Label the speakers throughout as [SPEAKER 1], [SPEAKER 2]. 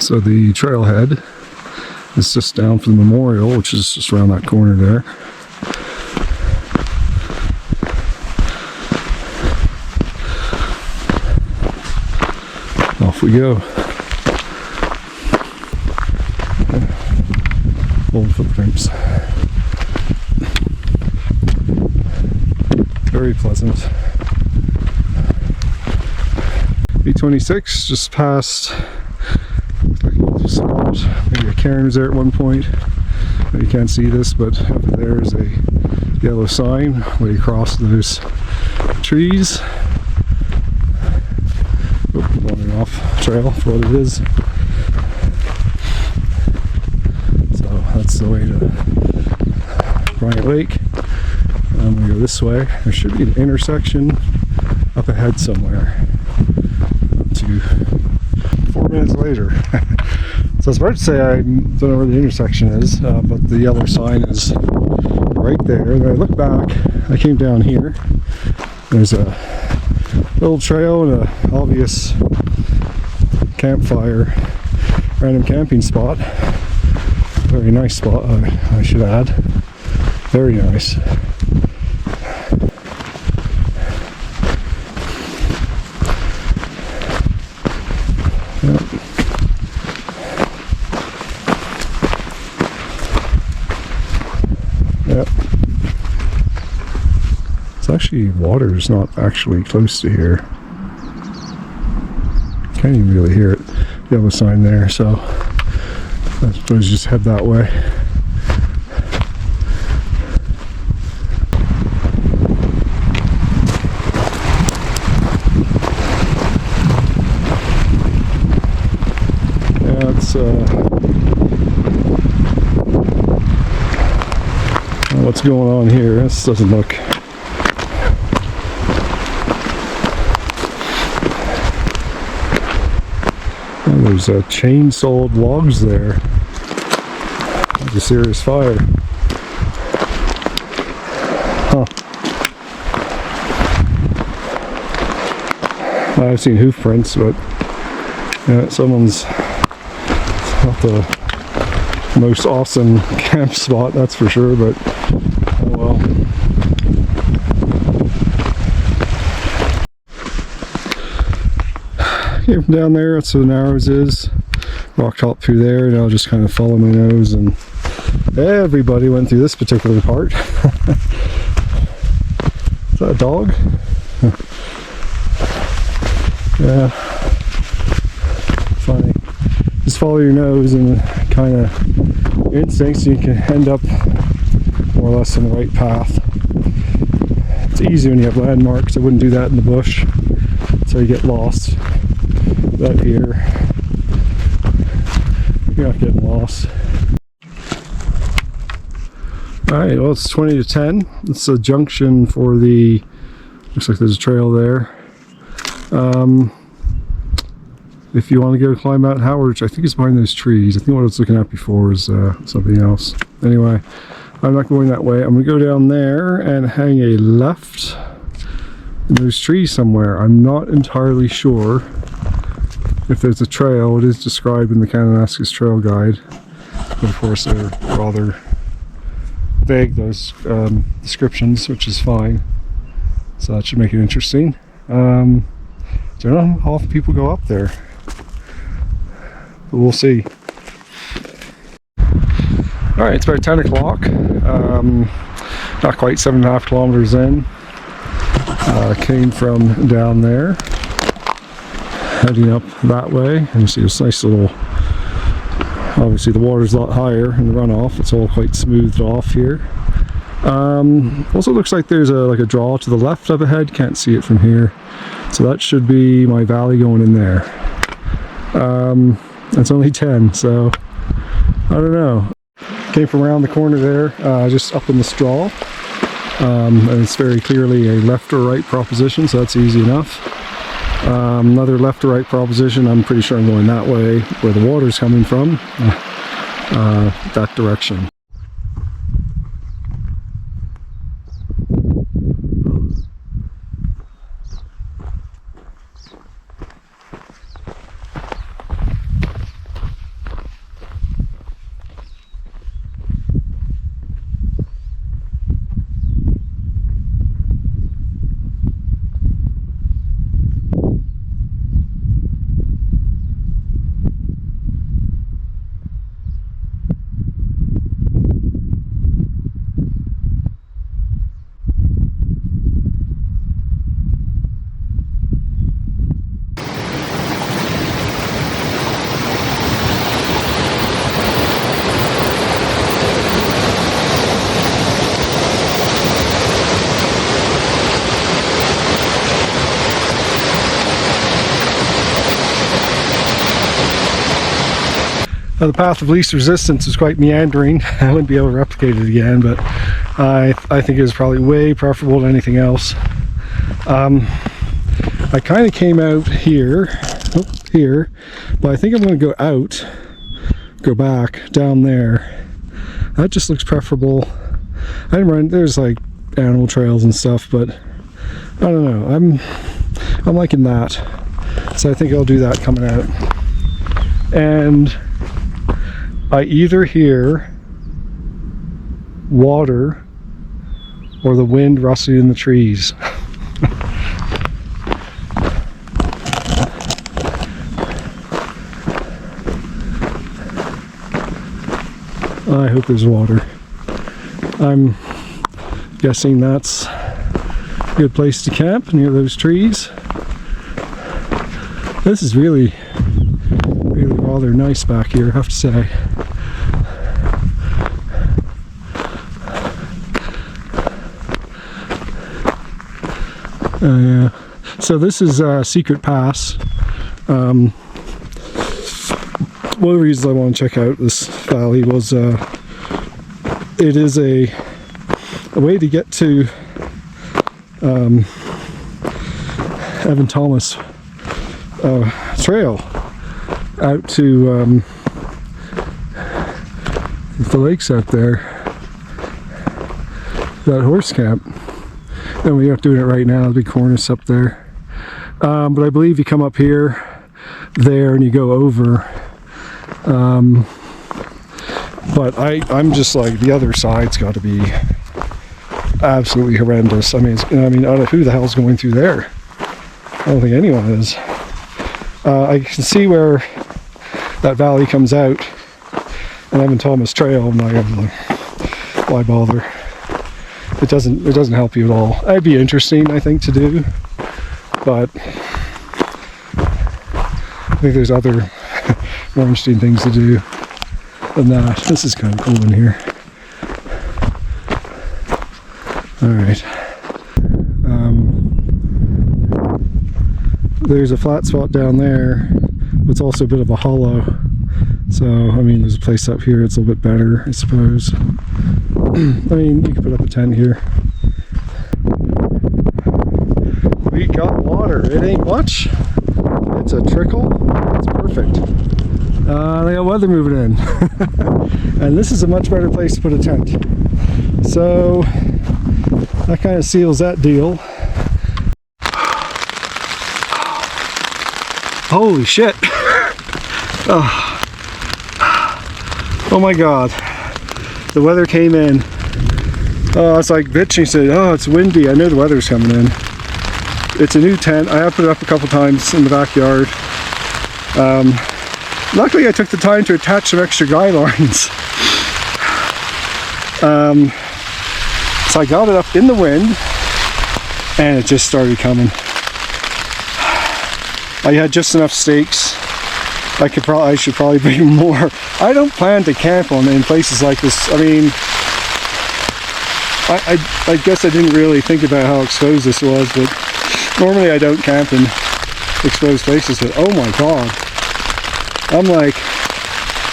[SPEAKER 1] So the trailhead is just down from the memorial, which is just around that corner there. Off we go. Old footprints. Very pleasant. B26 just passed. Looks like it just stopped. Maybe a cairn was there at one point. You can't see this, but up there is a yellow sign where you cross those trees. Wandering off trail for what it is. So that's the way to Bryant Lake. I'm going to go this way. There should be an intersection up ahead somewhere. Up to 4 minutes later. So I was about to say I don't know where the intersection is, but the yellow sign is right there. And when I look back, I came down here. There's a little trail and an obvious campfire, random camping spot. Very nice spot, I should add. Very nice. Yep. It's actually, water's not actually close to here. Can't even really hear it. Yellow sign there, so I suppose just head that way. Yeah, it's what's going on here? This doesn't look. Oh, there's chainsawed logs there. Like a serious fire. Huh. I've seen hoof prints, but yeah, someone's not the most awesome camp spot, that's for sure, but oh well. Came from down there, that's where the Narrows is. Rock top through there, and I'll just kind of follow my nose, and everybody went through this particular part. Is that a dog? Yeah. Funny. Just follow your nose and kind of instincts, you can end up more or less on the right path. It's easy when you have landmarks. I wouldn't do that in the bush, so you get lost. But here, you're not getting lost. Alright, well, it's 20 to 10. It's a junction for the, looks like there's a trail there. If you want to go climb Mount Howard, which I think is behind those trees. I think what I was looking at before is something else. Anyway, I'm not going that way. I'm going to go down there and hang a left in those trees somewhere. I'm not entirely sure if there's a trail. It is described in the Kananaskis trail guide. But of course, they're rather vague, those descriptions, which is fine. So that should make it interesting. Don't know how often people go up there, but we'll see. Alright, it's about 10 o'clock. Not quite 7.5 kilometers in. Came from down there, heading up that way, and you see this nice little, obviously the water's a lot higher in the runoff. It's all quite smoothed off here. Also looks like there's like a draw to the left up ahead. Can't see it from here, so that should be my valley going in there. It's only 10, so I don't know. Came from around the corner there, just up in the straw, and it's very clearly a left or right proposition, so that's easy enough. Another left or right proposition, I'm pretty sure I'm going that way where the water's coming from, that direction. The path of least resistance is quite meandering. I wouldn't be able to replicate it again, but I think it was probably way preferable to anything else. I kind of came out here, but I think I'm going to go back down there. That just looks preferable. I didn't run, there's like animal trails and stuff, but I don't know. I'm liking that. So I think I'll do that coming out. And I either hear water or the wind rustling in the trees. I hope there's water. I'm guessing that's a good place to camp near those trees. This is really rather nice back here, I have to say. Yeah. So this is Secret Pass. One of the reasons I want to check out this valley was it is a way to get to Evan Thomas trail out to the lakes out there, that horse camp. And we're not doing it right now, the big cornice up there. But I believe you come up here, there, and you go over. But I'm just like, the other side's got to be absolutely horrendous. I mean, I don't know who the hell's going through there. I don't think anyone is. I can see where that valley comes out, and Evan Thomas Trail. I'm like, why bother? It doesn't help you at all. It'd be interesting, I think, to do, but I think there's other more interesting things to do than that. This is kind of cool in here. Alright. There's a flat spot down there, but it's also a bit of a hollow. So, I mean, there's a place up here that's a little bit better, I suppose. I mean, you could put up a tent here. We got water. It ain't much. It's a trickle. It's perfect. They got weather moving in. And this is a much better place to put a tent. So, that kind of seals that deal. Holy shit. Oh my god. The weather came in. Oh, it's like bitching. Said, oh, it's windy. I know the weather's coming in. It's a new tent. I have put it up a couple times in the backyard. Luckily, I took the time to attach some extra guy lines. So I got it up in the wind, and it just started coming. I had just enough stakes. I should probably bring more. I don't plan to camp in places like this. I mean, I guess I didn't really think about how exposed this was, but normally I don't camp in exposed places, but oh my god.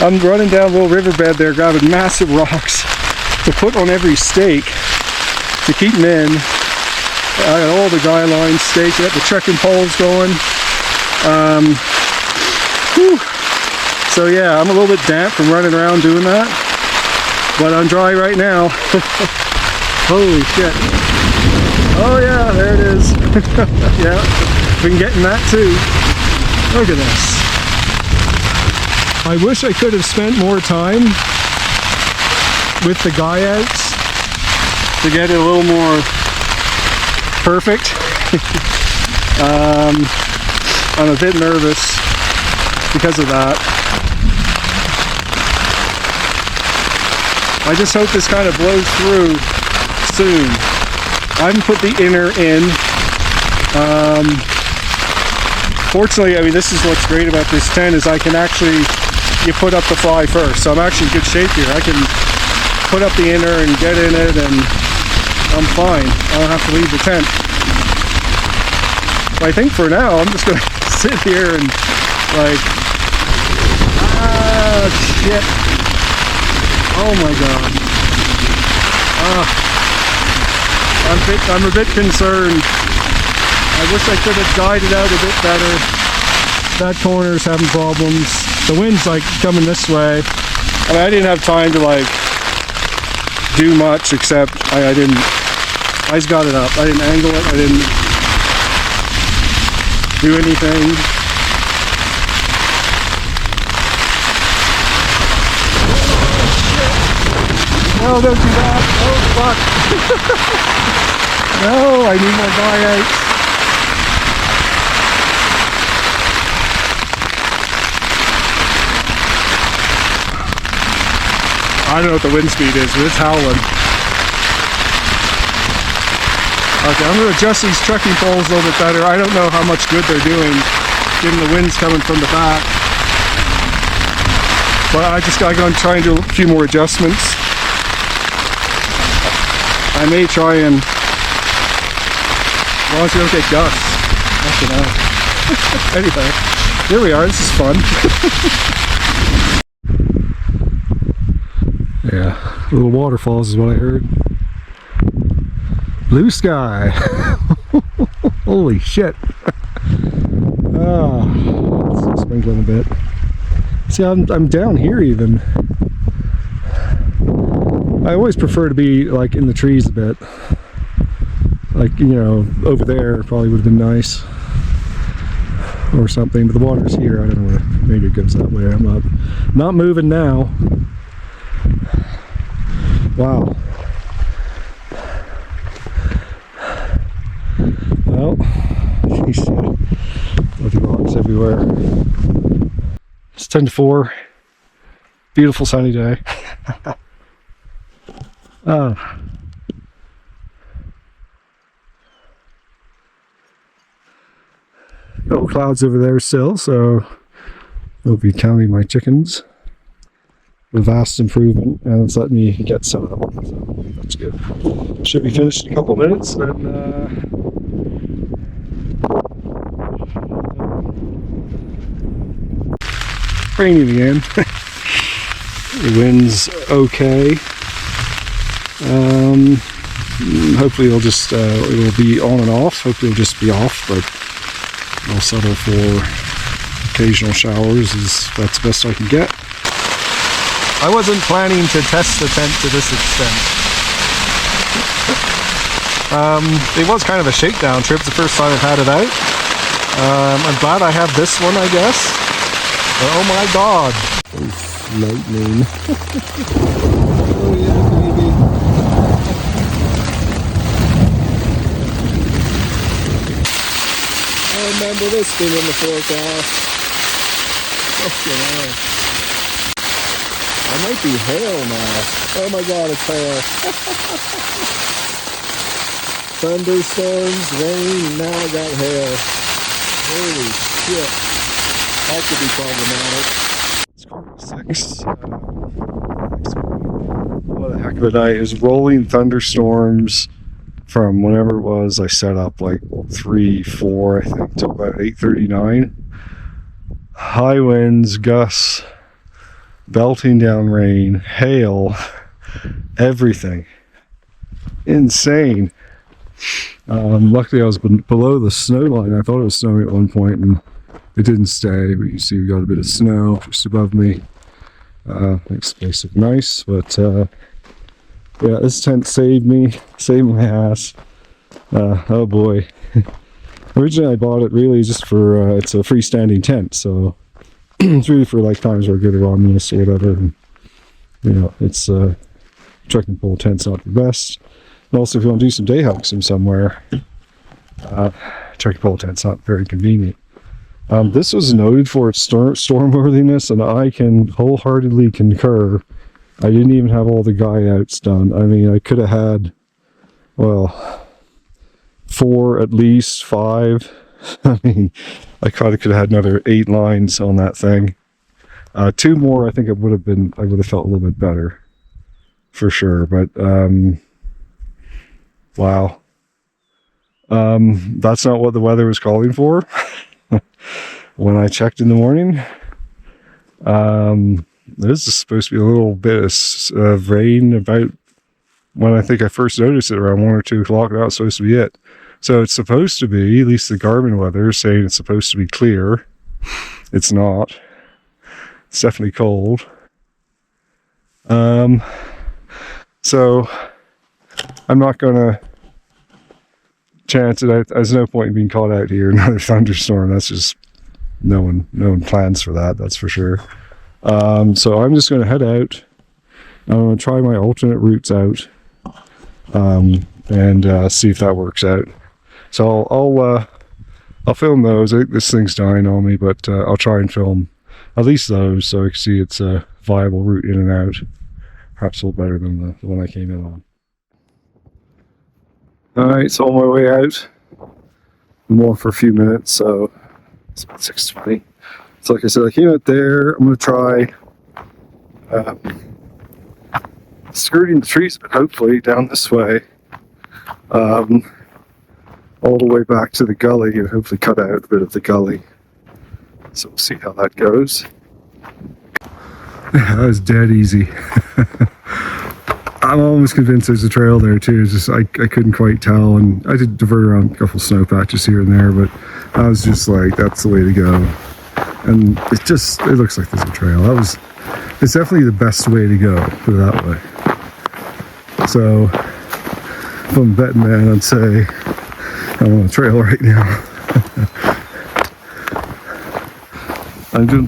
[SPEAKER 1] I'm running down a little riverbed there, grabbing massive rocks to put on every stake to keep them in. I got all the guy lines staked, I got the trekking poles going. So yeah, I'm a little bit damp from running around doing that, but I'm dry right now. Holy shit. Oh yeah, there it is. Yeah, been getting that too. Look at this. I wish I could have spent more time with the guy outs to get it a little more perfect. I'm a bit nervous because of that. I just hope this kind of blows through soon. I haven't put the inner in. Fortunately, I mean, this is what's great about this tent is I can actually, you put up the fly first. So I'm actually in good shape here. I can put up the inner and get in it and I'm fine. I don't have to leave the tent. But I think for now, I'm just going to sit here and like, shit. Oh my god. I'm a bit concerned. I wish I could have guided out a bit better. That corner's having problems. The wind's like coming this way. I mean, I didn't have time to like do much except I just got it up. I didn't angle it. I didn't do anything. No, don't do that. Oh, fuck. No, I need my guy out. I don't know what the wind speed is, but it's howling. Okay, I'm going to adjust these trekking poles a little bit better. I don't know how much good they're doing, given the wind's coming from the back. But I just got to go and try and do a few more adjustments. I may try and, as long as we don't get gusts. Fucking hell. Anyway, here we are. This is fun. Yeah, little waterfalls is what I heard. Blue sky. Holy shit. It's sprinkling a bit. See, I'm down here even. I always prefer to be like in the trees a bit. Like, you know, over there probably would have been nice. Or something, but the water's here. I don't know, maybe it goes that way. I'm not moving now. Wow. Well, you see bloody rocks everywhere. It's 10 to 4. Beautiful sunny day. Little clouds over there still, so I'll be counting my chickens. A vast improvement, and it's letting me get some of them, so that's good. Should be finished in a couple minutes, and raining again. The wind's okay. Hopefully it'll just it'll be on and off. Hopefully it'll just be off, but I'll settle for occasional showers, as that's the best I can get. I wasn't planning to test the tent to this extent. It was kind of a shakedown trip. It's the first time I've had it out. I'm glad I have this one, I guess. Oh my god. Lightning. Oh yeah, baby. I remember this being in the forecast. Fucking hell. I might be hail now. Oh my god, it's hail. Thunderstorms, rain, and now I got hail. Holy shit. That could be problematic. It's quarter to 6. What the heck of a night. It was rolling thunderstorms from whenever it was I set up, like 3, 4, I think, till about 8:39. High winds, gusts, belting down rain, hail, everything. Insane. Luckily I was below the snow line. I thought it was snowing at one point and it didn't stay, but you see we got a bit of snow just above me. Makes the place look nice, but yeah, this tent saved me, saved my ass. Oh boy. Originally I bought it really just for, it's a freestanding tent, so it's really for like times where I go to Romulus or whatever, and you know, it's trekking pole tent's not the best. And also if you want to do some day hikes from somewhere, trekking pole tent's not very convenient. This was noted for its stormworthiness, and I can wholeheartedly concur. I didn't even have all the guy outs done. I mean, I could have had, well, 4 at least, 5. I mean, I could have had another 8 lines on that thing. 2 more, I think it would have been, I would have felt a little bit better, for sure. But wow, that's not what the weather was calling for. When I checked in the morning, This is supposed to be a little bit of rain about when I think I first noticed it around 1 or 2 o'clock. That was supposed to be it. So it's supposed to be, at least the Garmin weather is saying it's supposed to be clear. It's not. It's definitely cold. So I'm not gonna chance it. There's no point in being caught out here. Another thunderstorm. That's just no one plans for that. That's for sure. So I'm just gonna head out. I'm gonna try my alternate routes out, and see if that works out. So I'll film those. I think this thing's dying on me, but I'll try and film at least those so I can see it's a viable route in and out. Perhaps a little better than the one I came in on. Alright, so on my way out. I'm on for a few minutes, so it's about 6:20. So like I said, I came out there. I'm going to try skirting the trees, but hopefully down this way. All the way back to the gully and hopefully cut out a bit of the gully. So we'll see how that goes. That was dead easy. I'm almost convinced there's a trail there too. It's just I couldn't quite tell, and I did divert around a couple snow patches here and there, but I was just like, that's the way to go. And it looks like there's a trail. It's definitely the best way to go, put it that way. So if I'm a betting man, I'd say I'm on a trail right now.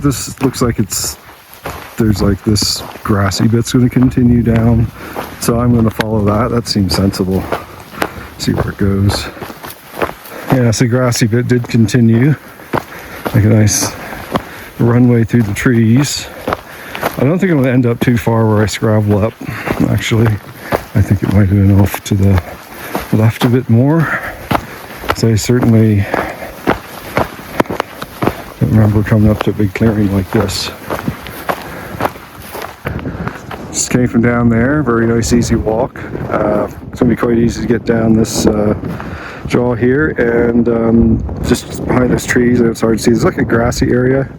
[SPEAKER 1] This looks like there's like this grassy bit's going to continue down, so I'm going to follow that. That seems sensible. See where it goes. Yeah, so grassy bit did continue, like a nice runway through the trees. I don't think I'm going to end up too far where I scrabble up. Actually, I think it might have been off to the left a bit more. So I certainly don't remember coming up to a big clearing like this. Just came from down there, very nice easy walk. It's going to be quite easy to get down this draw here, and just behind those trees, and it's hard to see, there's like a grassy area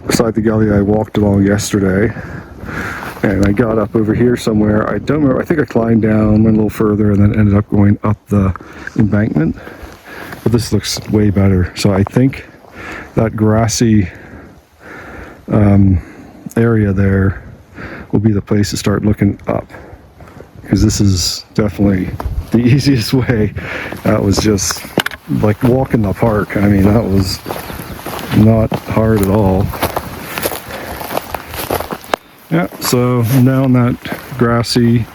[SPEAKER 1] beside the gully I walked along yesterday. And I got up over here somewhere, I don't remember, I think I climbed down, went a little further, and then ended up going up the embankment. But this looks way better. So I think that grassy area there will be the place to start looking up, because this is definitely the easiest way. That was just like walking the park. I mean, that was not hard at all. Yeah, so I'm down that grassy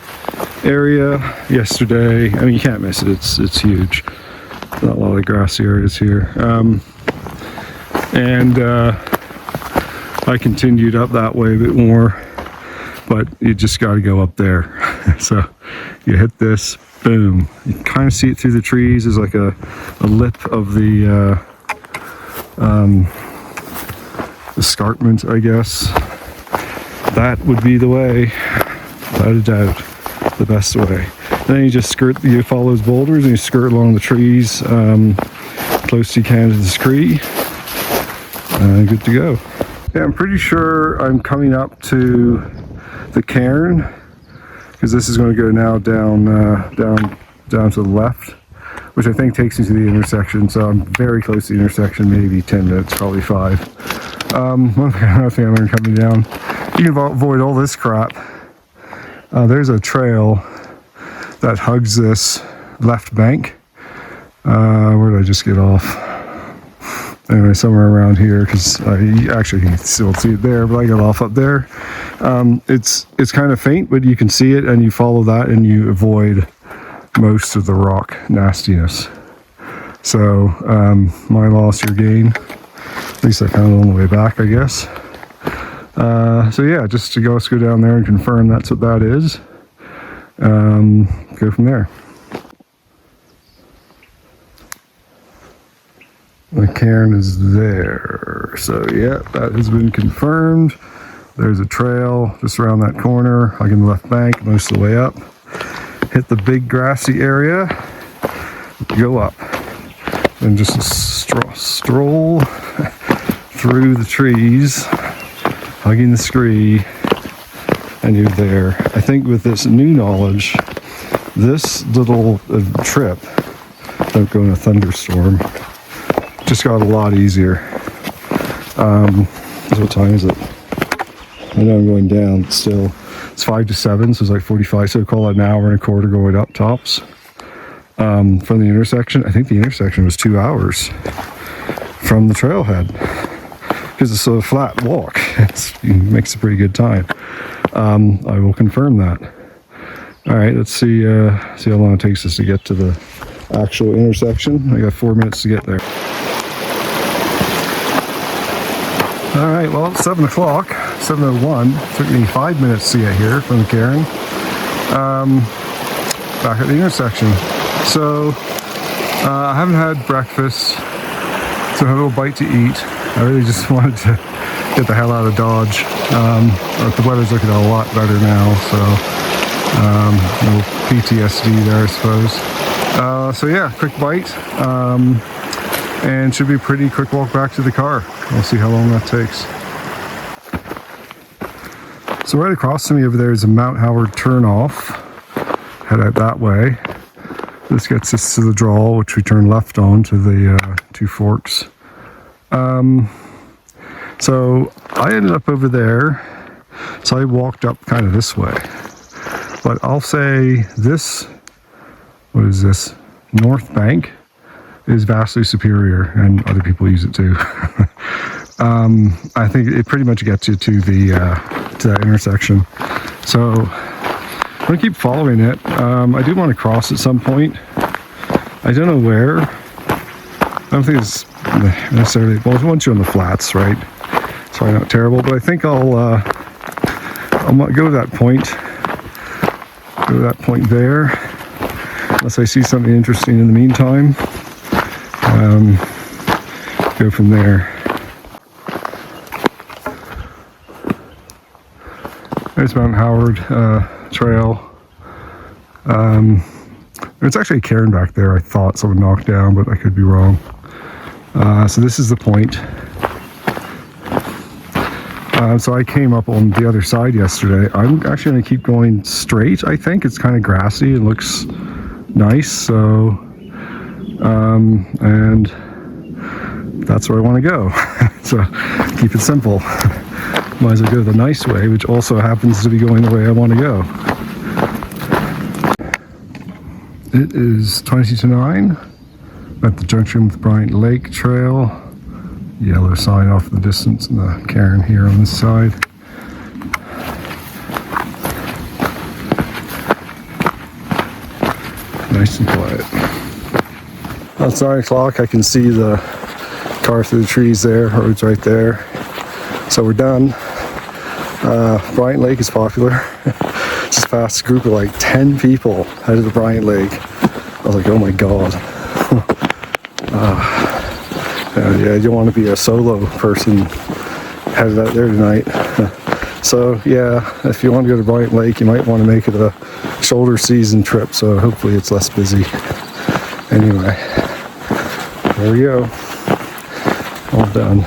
[SPEAKER 1] area yesterday. I mean, you can't miss it. It's huge. Not a lot of grassy areas here. I continued up that way a bit more, but you just got to go up there. So you hit this, boom. You can kind of see it through the trees. There's like a lip of the escarpment, I guess. That would be the way, without a doubt, the best way. Then you just you follow those boulders and you skirt along the trees, close as you can to the scree. Good to go. Yeah, I'm pretty sure I'm coming up to the cairn, because this is going to go now down to the left, which I think takes me to the intersection. So I'm very close to the intersection, maybe 10 minutes, probably 5. One thing I learned coming down, you can avoid all this crap. There's a trail that hugs this left bank. Where did I just get off? Anyway, somewhere around here, because you actually can still see it there, but I got off up there. It's kind of faint, but you can see it, and you follow that, and you avoid most of the rock nastiness. So my loss, your gain. At least I found it on the way back, I guess. So yeah, just to let's go down there and confirm that's what that is. Go from there. The cairn is there. So yeah, that has been confirmed. There's a trail just around that corner, like in the left bank, most of the way up. Hit the big grassy area, go up, and just stroll through the trees, hugging the scree, and you're there. I think with this new knowledge, this little trip, don't go in a thunderstorm, just got a lot easier. So what time is it? I know I'm going down still. It's 5 to 7, so it's like 45, so call it an hour and a quarter going up tops. From the intersection, I think the intersection was 2 hours from the trailhead, because it's a flat walk. It makes a pretty good time. I will confirm that. All right, let's see how long it takes us to get to the actual intersection. I got 4 minutes to get there. All right, well, it's 7 o'clock, 7:01. Took me 5 minutes to get here from Karen. Back at the intersection. So, I haven't had breakfast, so I have a little bite to eat. I really just wanted to get the hell out of Dodge. But the weather's looking a lot better now, so no PTSD there, I suppose. So yeah, quick bite, and should be a pretty quick walk back to the car. We'll see how long that takes. So right across from me over there is a Mount Howard turnoff. Head out that way. This gets us to the draw, which we turn left on to the two forks. So I ended up over there, so I walked up kind of this way. But I'll say this, what is this, North Bank is vastly superior, and other people use it too. I think it pretty much gets you to that intersection. So I'm gonna keep following it. I do want to cross at some point. I don't know where. I don't think it's necessarily, well, once you're on the flats, right? It's probably not terrible, but I think I'll go to that point. Go to that point there. Unless I see something interesting in the meantime. Go from there. There's Mount Howard trail. It's actually a cairn back there. I thought someone knocked down, but I could be wrong. So this is the point. So I came up on the other side yesterday. I'm actually going to keep going straight. I think it's kind of grassy. It looks nice. So, and that's where I want to go. So keep it simple. Might as well go the nice way, which also happens to be going the way I want to go. It is 20 to 9 at the junction with Bryant Lake Trail. Yellow sign off in the distance, and the cairn here on this side. Nice and quiet. Well, it's 9 o'clock. I can see the car through the trees there. Road's right there. So we're done. Bryant Lake is popular. Just passed a group of like 10 people out of the Bryant Lake. I was like, oh my god. Yeah, you don't want to be a solo person headed out there tonight. So yeah, if you want to go to Bryant Lake, you might want to make it a shoulder season trip, so hopefully it's less busy. Anyway, there we go. All done.